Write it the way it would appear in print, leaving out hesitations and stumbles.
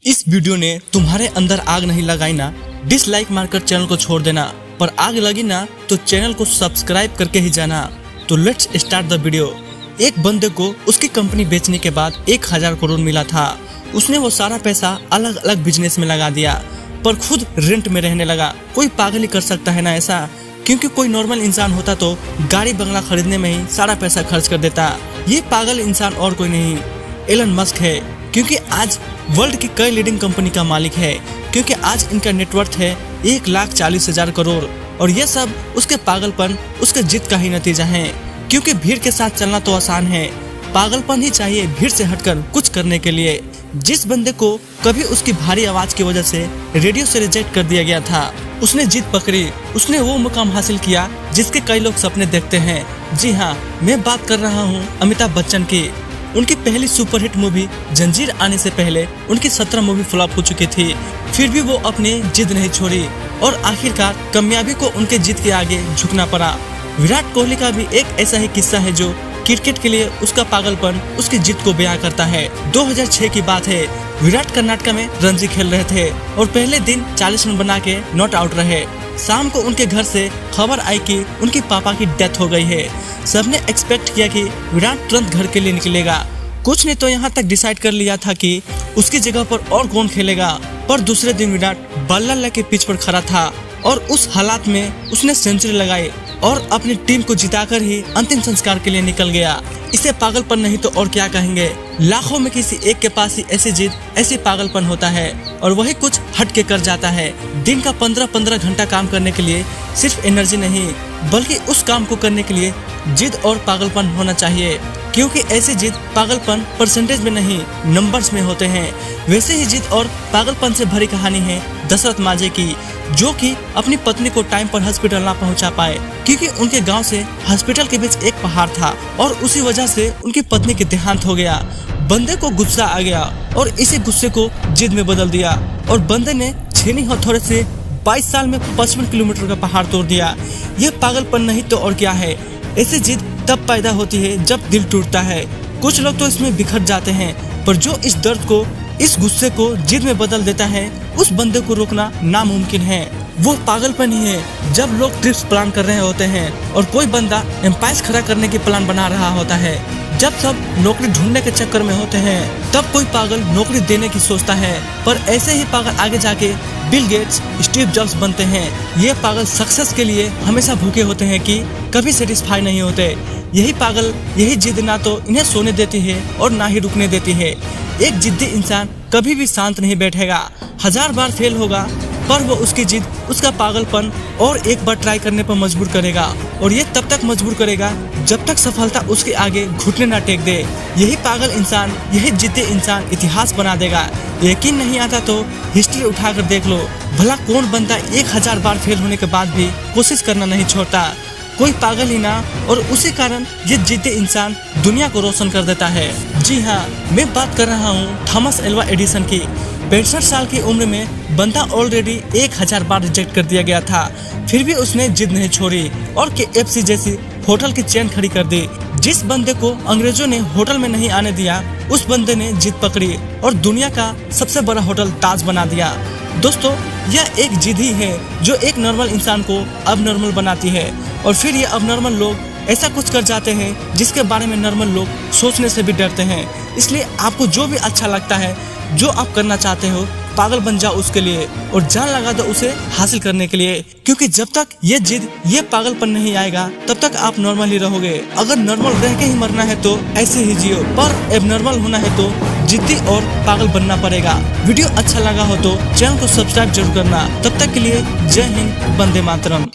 इस वीडियो ने तुम्हारे अंदर आग नहीं लगाई ना, डिसलाइक मारकर चैनल को छोड़ देना, पर आग लगी ना तो चैनल को सब्सक्राइब करके ही जाना। तो लेट्स स्टार्ट द वीडियो। एक बंदे को उसकी कंपनी बेचने के बाद 1000 करोड़ मिला था। उसने वो सारा पैसा अलग अलग बिजनेस में लगा दिया, पर खुद रेंट में रहने लगा। कोई पागल ही कर सकता है ना ऐसा, क्योंकि कोई नॉर्मल इंसान होता तो गाड़ी बंगला खरीदने में ही सारा पैसा खर्च कर देता। ये पागल इंसान और कोई नहीं, एलन मस्क है, क्योंकि आज वर्ल्ड की कई लीडिंग कंपनी का मालिक है। क्योंकि आज इनका नेटवर्थ है 1,40,000 करोड़, और ये सब उसके पागलपन, उसके जिद का ही नतीजा है। क्योंकि भीड़ के साथ चलना तो आसान है, पागलपन ही चाहिए भीड़ से हटकर कुछ करने के लिए। जिस बंदे को कभी उसकी भारी आवाज की वजह से रेडियो से रिजेक्ट कर दिया गया था, उसने जिद पकड़ी, उसने वो मुकाम हासिल किया जिसके कई लोग सपने देखते हैं। जी हाँ, मैं बात कर रहा हूँ अमिताभ बच्चन की। उनकी पहली सुपरहिट मूवी जंजीर आने से पहले उनकी 17 मूवी फ्लॉप हो चुकी थी, फिर भी वो अपनी जिद नहीं छोड़ी और आखिरकार कामयाबी को उनके जिद के आगे झुकना पड़ा। विराट कोहली का भी एक ऐसा ही किस्सा है जो क्रिकेट के लिए उसका पागलपन, उसकी जिद को बयां करता है। 2006 की बात है, विराट कर्नाटक में रणजी खेल रहे थे और पहले दिन 40 रन बना के नॉट आउट रहे। शाम को उनके घर से खबर आई कि उनके पापा की डेथ हो गई है। सबने एक्सपेक्ट किया कि विराट तुरंत घर के लिए निकलेगा। कुछ ने तो यहाँ तक डिसाइड कर लिया था कि उसकी जगह पर और कौन खेलेगा, पर दूसरे दिन विराट बल्ला लेके पिच पर खड़ा था और उस हालात में उसने सेंचुरी लगाई और अपनी टीम को जिताकर ही अंतिम संस्कार के लिए निकल गया। इसे पागलपन नहीं तो और क्या कहेंगे। लाखों में किसी एक के पास ही ऐसी जिद, ऐसी पागलपन होता है और वही कुछ हट के कर जाता है। दिन का 15-15 घंटा काम करने के लिए सिर्फ एनर्जी नहीं, बल्कि उस काम को करने के लिए जिद और पागलपन होना चाहिए। क्योंकि ऐसी जिद पागलपन परसेंटेज में नहीं, नंबर्स में होते हैं। वैसे ही जिद और पागलपन से भरी कहानी है दशरथ मांझी की, जो कि अपनी पत्नी को टाइम पर हॉस्पिटल ना पहुंचा पाए, क्योंकि उनके गांव से हॉस्पिटल के बीच एक पहाड़ था और उसी वजह से उनकी पत्नी के देहांत हो गया। बंदे को गुस्सा आ गया और इसी गुस्से को जिद में बदल दिया और बंदे ने छेनी हथौड़े से 22 साल में 55 किलोमीटर का पहाड़ तोड़ दिया। ये पागलपन नहीं तो और क्या है। ऐसी जिद तब पैदा होती है जब दिल टूटता है। कुछ लोग तो इसमें बिखर जाते हैं, पर जो इस दर्द को, इस गुस्से को जिद में बदल देता है, उस बंदे को रोकना नामुमकिन है। वो पागलपन ही है जब लोग ट्रिप्स प्लान कर रहे होते हैं और कोई बंदा एम्पायर खड़ा करने की प्लान बना रहा होता है। जब सब नौकरी ढूंढने के चक्कर में होते हैं, तब कोई पागल नौकरी देने की सोचता है, पर ऐसे ही पागल आगे जाके बिल गेट्स, स्टीव जॉब्स बनते हैं। ये पागल सक्सेस के लिए हमेशा भूखे होते हैं कि कभी सेटिस्फाई नहीं होते। यही पागल, यही जिद ना तो इन्हें सोने देती है और ना ही रुकने देती है। एक जिद्दी इंसान कभी भी शांत नहीं बैठेगा, 1000 बार फेल होगा, पर वो उसकी जिद, उसका पागलपन और एक बार ट्राई करने पर मजबूर करेगा। और ये तब तक मजबूर करेगा जब तक सफलता उसके आगे घुटने ना टेक दे। यही पागल इंसान, यही जिद्दी इंसान इतिहास बना देगा। यकीन नहीं आता तो हिस्ट्री उठाकर देख लो, भला कौन बंदा 1000 बार फेल होने के बाद भी कोशिश करना नहीं छोड़ता। कोई पागल ही ना, और उसी कारण ये जिद्दी इंसान दुनिया को रोशन कर देता है। जी हाँ, मैं बात कर रहा हूँ थॉमस एल्वा एडिसन की। 65 साल की उम्र में बंदा ऑलरेडी 1000 बार रिजेक्ट कर दिया गया था, फिर भी उसने जिद नहीं छोड़ी और KFC जैसी होटल की चेन खड़ी कर दी। जिस बंदे को अंग्रेजों ने होटल में नहीं आने दिया, उस बंदे ने जिद पकड़ी और दुनिया का सबसे बड़ा होटल ताज बना दिया। दोस्तों, यह एक जिद ही है जो एक नॉर्मल इंसान को अब नॉर्मल बनाती है, और फिर ये अब नॉर्मल लोग ऐसा कुछ कर जाते हैं जिसके बारे में नॉर्मल लोग सोचने से भी डरते हैं। इसलिए आपको जो भी अच्छा लगता है, जो आप करना चाहते हो, पागल बन जाओ उसके लिए और जान लगा दो उसे हासिल करने के लिए। क्योंकि जब तक ये जिद, ये पागलपन नहीं आएगा, तब तक आप नॉर्मल ही रहोगे। अगर नॉर्मल रह के ही मरना है तो ऐसे ही जियो, पर एबनॉर्मल होना है तो जिद्दी और पागल बनना पड़ेगा। वीडियो अच्छा लगा हो तो चैनल को सब्सक्राइब जरूर करना। तब तक के लिए जय हिंद, वंदे मातरम।